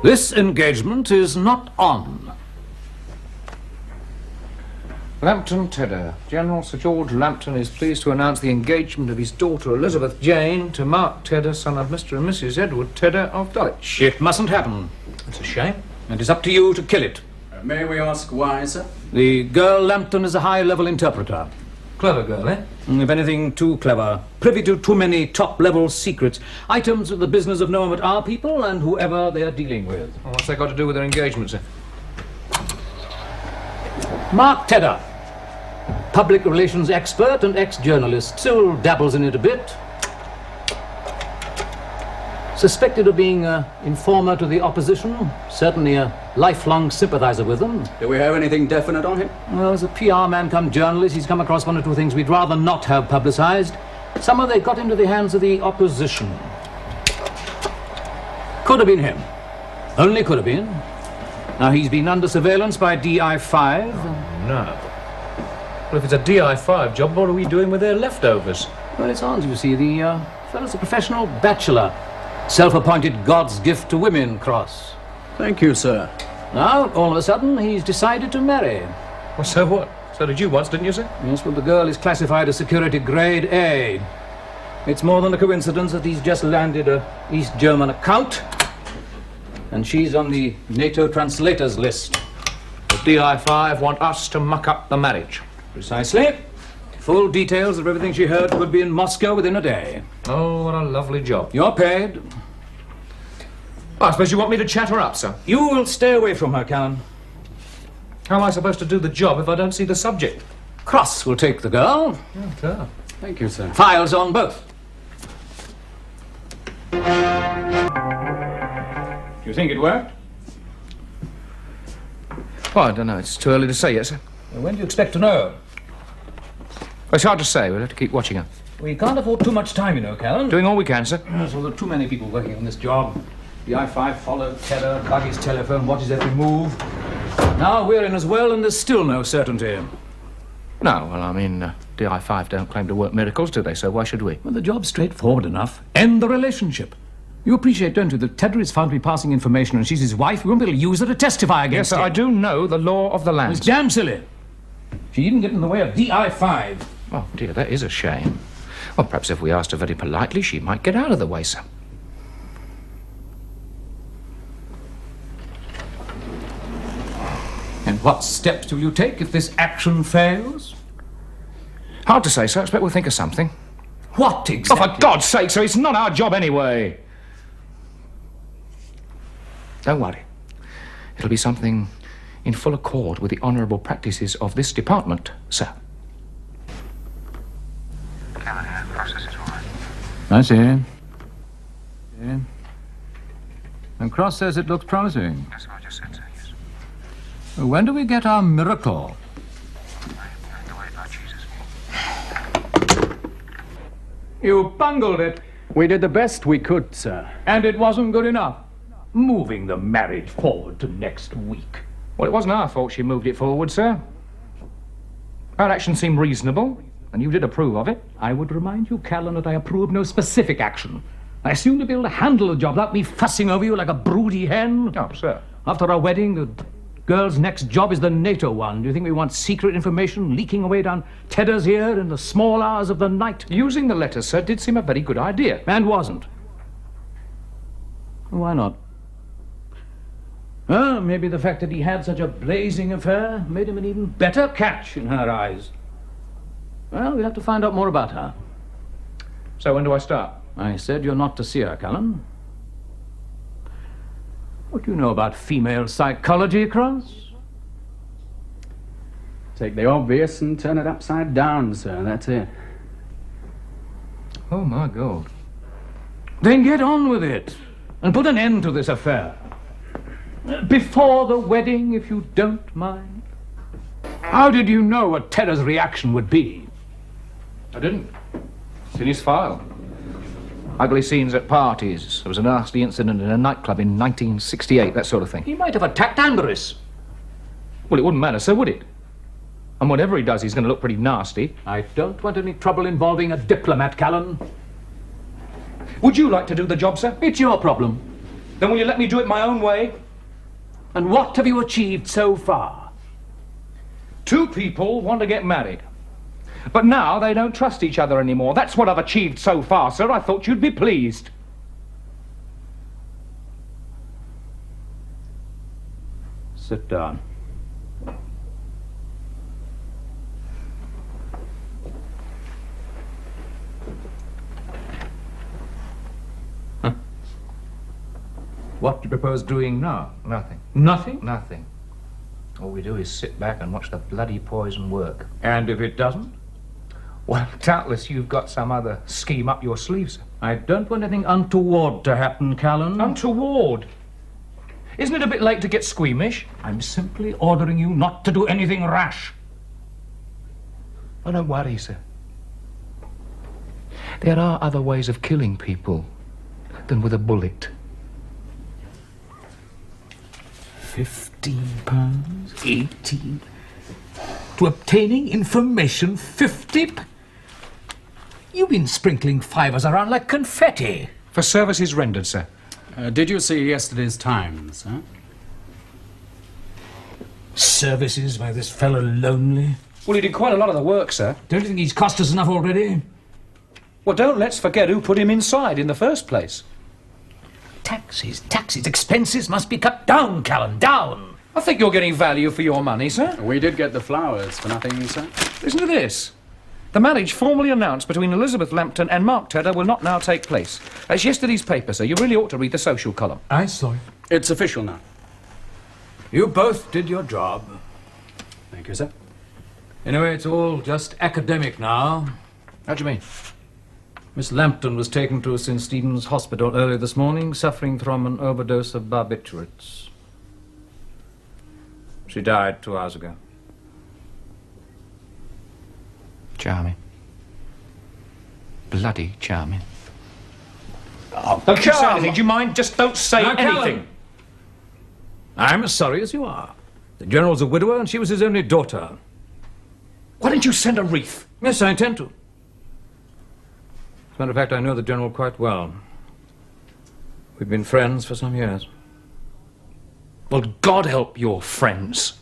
This engagement is not on. Lambton Tedder. General Sir George Lambton is pleased to announce the engagement of his daughter Elizabeth Jane to Mark Tedder, son of Mr. and Mrs. Edward Tedder of Dulwich. It mustn't happen. It's a shame. It is up to you to kill it. May we ask why, sir? The girl Lambton is a high-level interpreter. Clever girl, eh? If anything, too clever. Privy to too many top-level secrets. Items of the business of no one but our people and whoever they are dealing with. Well, what's that got to do with their engagement, sir? Mark Tedder. Public relations expert and ex-journalist. Still dabbles in it a bit. Suspected of being an informer to the opposition. Certainly a lifelong sympathizer with them. Do we have anything definite on him? Well, as a PR man come journalist, he's come across one or two things we'd rather not have publicised. Somehow they got into the hands of the opposition. Could have been him. Only could have been. Now, he's been under surveillance by DI5. No. Well, if it's a DI5 job, what are we doing with their leftovers? Well, it's on, you see. The fellow's a professional bachelor. Self-appointed God's gift to women, Cross. Thank you, sir. Now, all of a sudden, he's decided to marry. Well, so what? So did you once, didn't you, sir? Yes, but the girl is classified as security grade A. It's more than a coincidence that he's just landed a East German account, and she's on the NATO translators list. The DI5 want us to muck up the marriage. Precisely. Full details of everything she heard could be in Moscow within a day. Oh, what a lovely job. You're paid. I suppose you want me to chat her up, sir? You will stay away from her, Callan. How am I supposed to do the job if I don't see the subject? Cross will take the girl. Oh, sir. Thank you, sir. Files on both. Do you think it worked? Well, I don't know. It's too early to say yet, sir. When do you expect to know? It's hard to say. We'll have to keep watching her. We can't afford too much time, you know, Callan. Doing all we can, sir. So there are too many people working on this job. The I-5 followed Tedder, dug his telephone, watches every move. Now we're in as well, and there's still no certainty. No, well, I mean, the I-5 don't claim to work miracles, do they? So why should we? Well, the job's straightforward enough. End the relationship. You appreciate, don't you, that Tedder is found to be passing information and she's his wife? We won't be able to use her to testify against Yes, sir, him. I do know the law of the land. It's damn silly. She didn't get in the way of DI5. Oh, dear, that is a shame. Well, perhaps if we asked her very politely, she might get out of the way, sir. And what steps will you take if this action fails? Hard to say, sir. I expect we'll think of something. What Oh, exactly? for God's sake, sir, it's not our job anyway. Don't worry. It'll be something in full accord with the honourable practices of this department, sir. I see. Yeah. And Cross says it looks promising. That's what I just said, sir, yes. When do we get our miracle? You bungled it, We did the best we could, sir. and it wasn't good enough. Moving the marriage forward to next week. Well, it wasn't our fault she moved it forward, sir. Our action seemed reasonable, and you did approve of it. I would remind you, Callan, that I approve no specific action. I assume you'll be able to handle the job without me fussing over you like a broody hen. Oh, sir. After our wedding, the girl's next job is the NATO one. Do you think we want secret information leaking away down Tedder's ear in the small hours of the night? Using the letters, sir, did seem a very good idea. And wasn't. Why not? Well, maybe the fact that he had such a blazing affair made him an even better catch in her eyes. Well, we'll have to find out more about her. So when do I start? I said you're not to see her, Callan. What do you know about female psychology, Cross? Take the obvious and turn it upside down, sir. That's it. Oh, my God. Then get on with it and put an end to this affair. Before the wedding, if you don't mind. How did you know what Tedder's reaction would be? I didn't. It's in his file. Ugly scenes at parties. There was a nasty incident in a nightclub in 1968, that sort of thing. He might have attacked Amberus. Well, it wouldn't matter, so would it? And whatever he does, he's going to look pretty nasty. I don't want any trouble involving a diplomat, Callan. Would you like to do the job, sir? It's your problem. Then will you let me do it my own way? And what have you achieved so far? 2 people want to get married. But now they don't trust each other anymore. That's what I've achieved so far, sir. I thought you'd be pleased. Sit down. What do you propose doing now? Nothing. Nothing? Nothing. All we do is sit back and watch the bloody poison work. And if it doesn't? Well, doubtless you've got some other scheme up your sleeve, sir. I don't want anything untoward to happen, Callan. Untoward? Isn't it a bit late to get squeamish? I'm simply ordering you not to do anything rash. Oh, don't worry, sir. There are other ways of killing people than with a bullet. £15, 18. To obtaining information, 50. You've been sprinkling fivers around like confetti. For services rendered, sir. Did you see yesterday's Times, huh? Services by this fellow Lonely. Well, he did quite a lot of the work, sir. Don't you think he's cost us enough already? Well, don't let's forget who put him inside in the first place. Taxes, expenses must be cut down, Callan, down. I think you're getting value for your money, sir. We did get the flowers for nothing, sir. Listen to this. The marriage formally announced between Elizabeth Lambton and Mark Tedder will not now take place. That's yesterday's paper, sir. You really ought to read the social column. I saw it. It's official now. You both did your job. Thank you, sir. Anyway, it's all just academic now. How do you mean? Miss Lambton was taken to St. Stephen's Hospital early this morning, suffering from an overdose of barbiturates. She died 2 hours ago. Charming. Bloody charming. Oh, Don't you say anything. Do you mind? Just don't say Now, anything. Callan. I'm as sorry as you are. The General's a widower and she was his only daughter. Why didn't you send a wreath? Yes, I intend to. As a matter of fact, I know the General quite well. We've been friends for some years. Well, God help your friends.